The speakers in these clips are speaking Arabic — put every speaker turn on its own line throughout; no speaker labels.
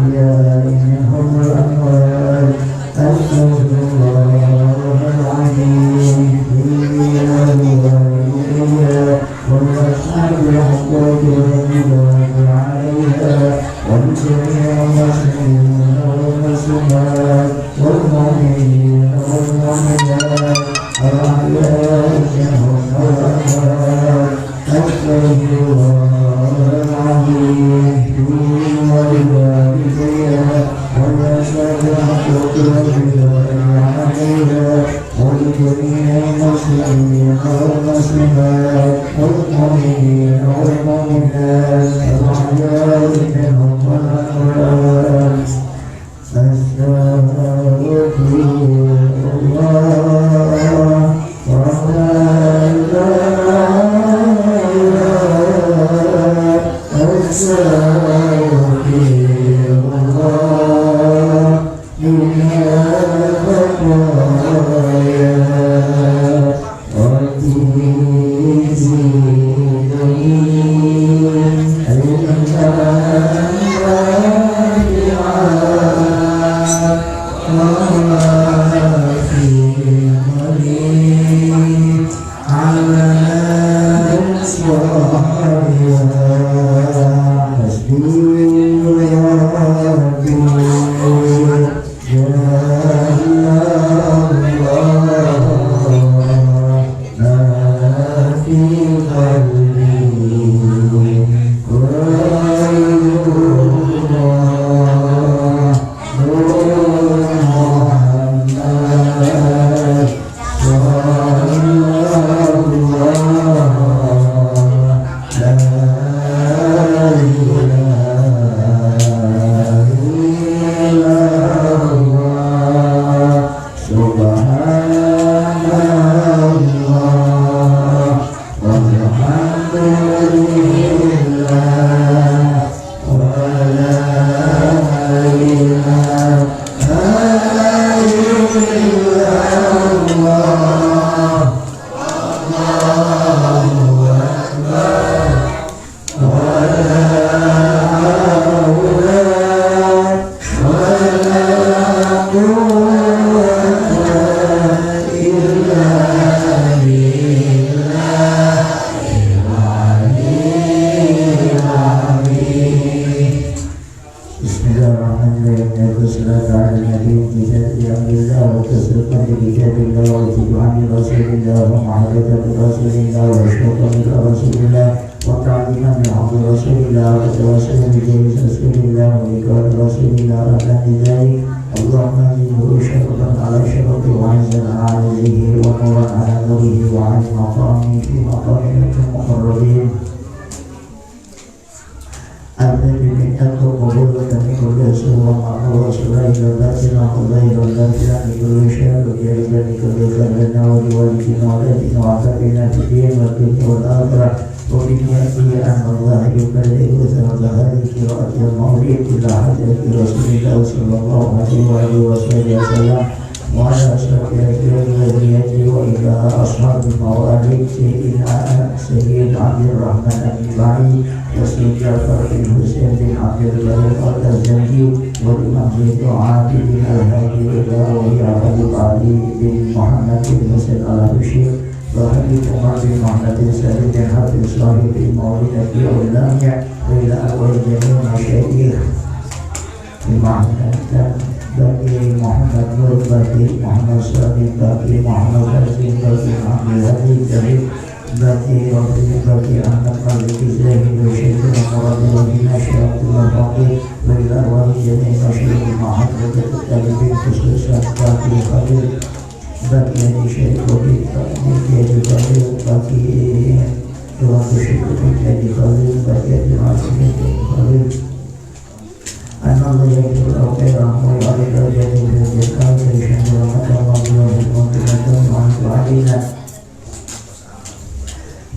الأحياء منهم والأموات أستغفر الله العظيم والأصحاب الحقوق والمبارك عليها ولجميع المسلمين والمسلمات والمؤمنين والمؤمنات الأحياء منهم والأموات أستغفر الله العظيم ولوالديها والأصحاب الحقوق والمبارك عليها ولجميع المسلمين والمسلمات والمؤمنين والمؤمنات الأحياء منهم والأموات أستغفر الله ولا إله أستغفر الله من الخطايا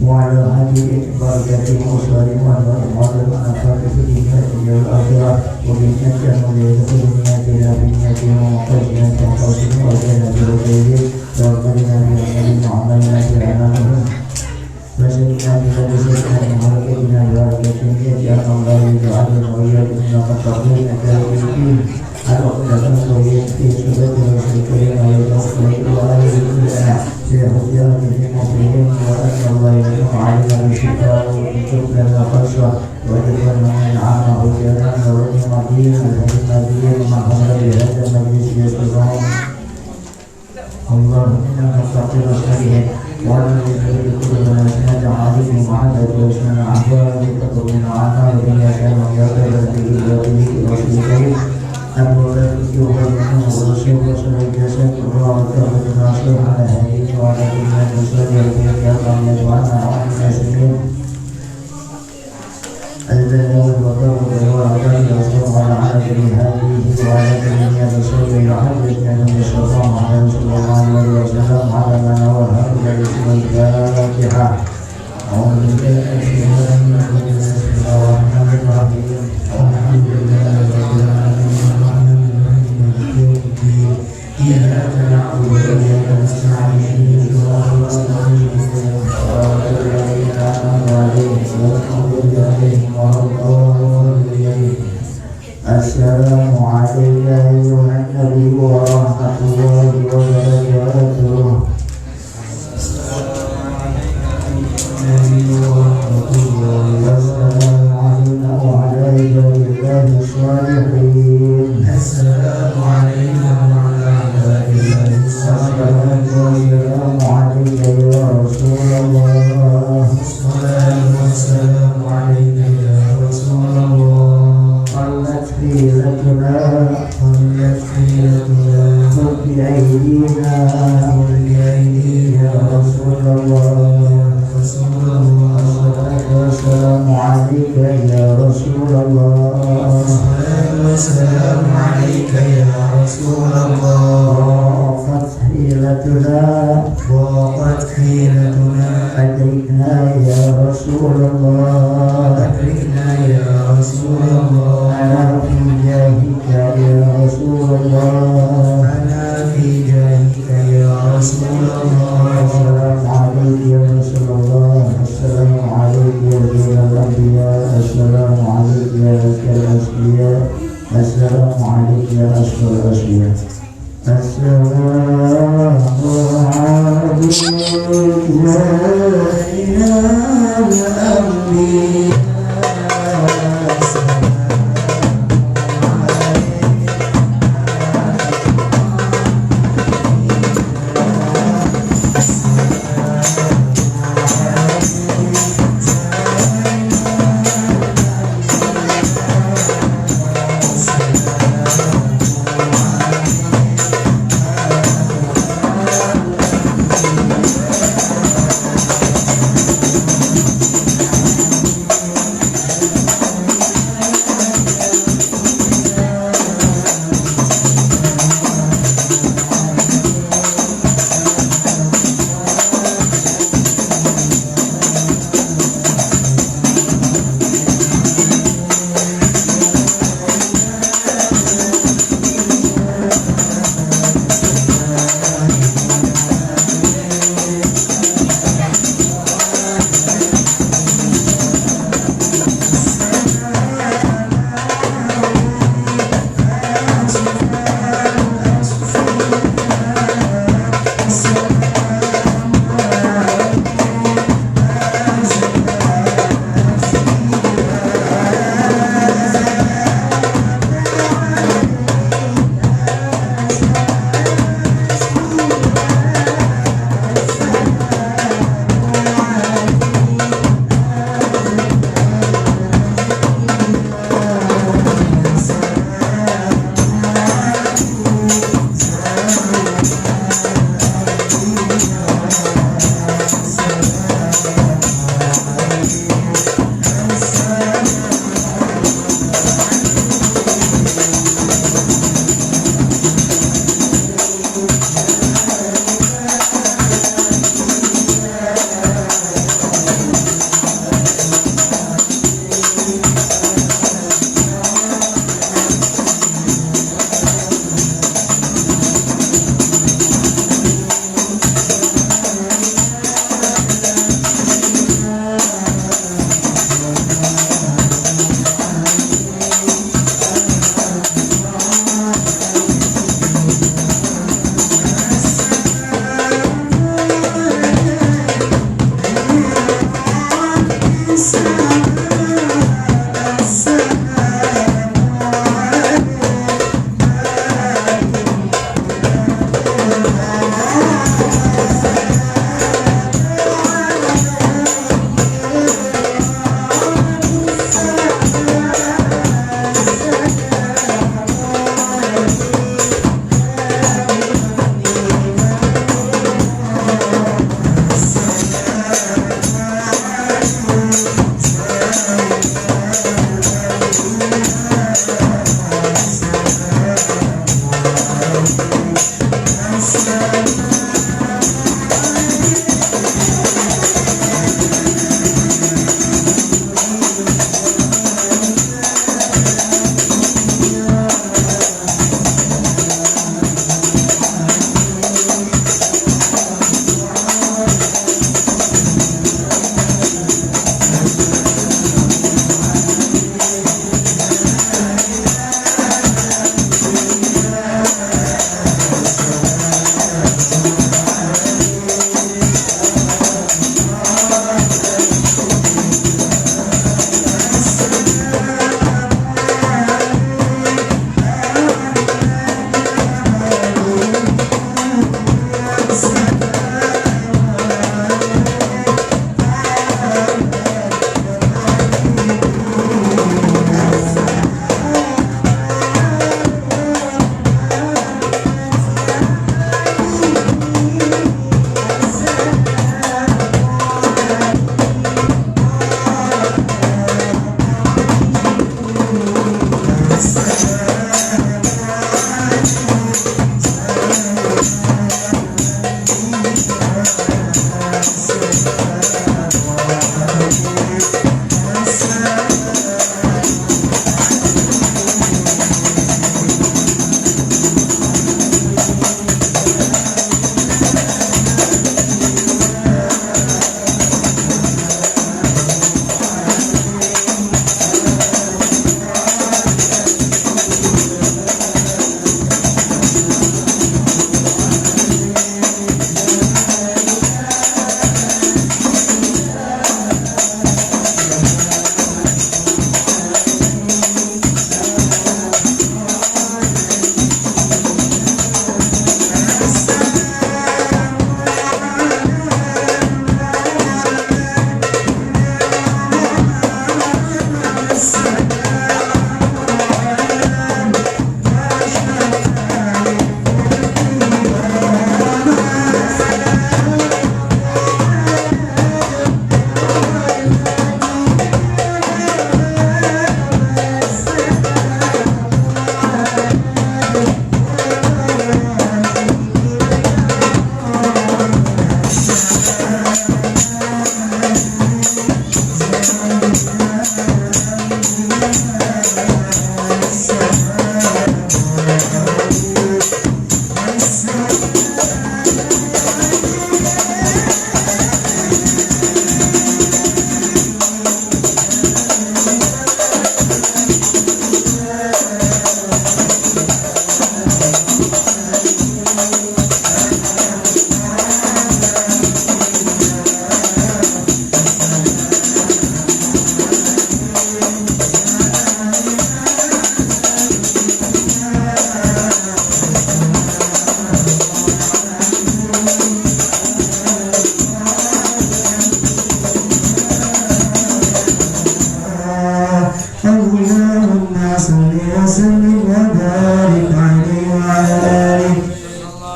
وعلى هذه بركة مصر والمرض ونفاق في الدنيا والآخرة وبالنجم وليدخل نياتنا بنياتنا وقصدنا وقصد وجنا بوجهه وقلنا بأمرنا وعملنا بأمانهم فسيدنا بنا بسيدنا بملكتنا ببركة يجعل الله يجعلنا وإياكم من المتقين كالمسكين العقدة الصغيرة في سبة رسول الكريم ويتوفيق وآله لنا في حجاتهم وفيهم وأن الله يكون علينا بالشفاء ويكتب لنا خشوة ويكون من عام حجاتنا ونعم دين النبي محمد بهذا المجلس يسرهم اللهم إنا نستغفر صحيح وأن يجعل كل ما سمعت عليه محمد وسلم أحوال تقبل عنا وبنا كان يقبل به وبه رسوله أبو بكر ومنه ورسول رسول الجسد الله تعالى ناصر على هذه وعلى كل من يصلي ويقول يا رب يجعلنا وعن المسلمين الذي هو الوضوء والعقل والصوم على هذه وعلى كل من يصلي ويحدث من الشيطان على رسول الله عليه وسلم على من هو هؤلاء بسم الفاتحة أعوذ بالله من الشيطان الرجيم بسم الله الرحمن الرحيم الحمد لله رب العالمين إياك نعبد وإياك نستعين صراط المستقيم صراط الذين أنعمت عليهم غير المغضوب عليهم ولا الضالين السلام عليك أيها النبي ورحمة الله وبركاته السلام علينا وعلى عباد الله الصالحين السلام علينا وعلى عباد الله الصالحين والسلام عليك يا رسول الله الصلاة والسلام عليك يا رسول الله قلت حيلتنا خذ بأيدينا يا رسول الله الصلاة والسلام عليك يا رسول الله الصلاة والسلام عليك يا رسول الله ضاقت حيلتنا أدركنا يا رسول الله يا رسول الله أنا في جاهك يا رسول الله يا رسول الله السلام عليك يا رسول الله السلام عليك يا سيد الأنبياء السلام عليك يا أزكى الأصفياء السلام عليك يا أشرف الأشقياء السلام عليك يا إمام الأنبياء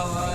الله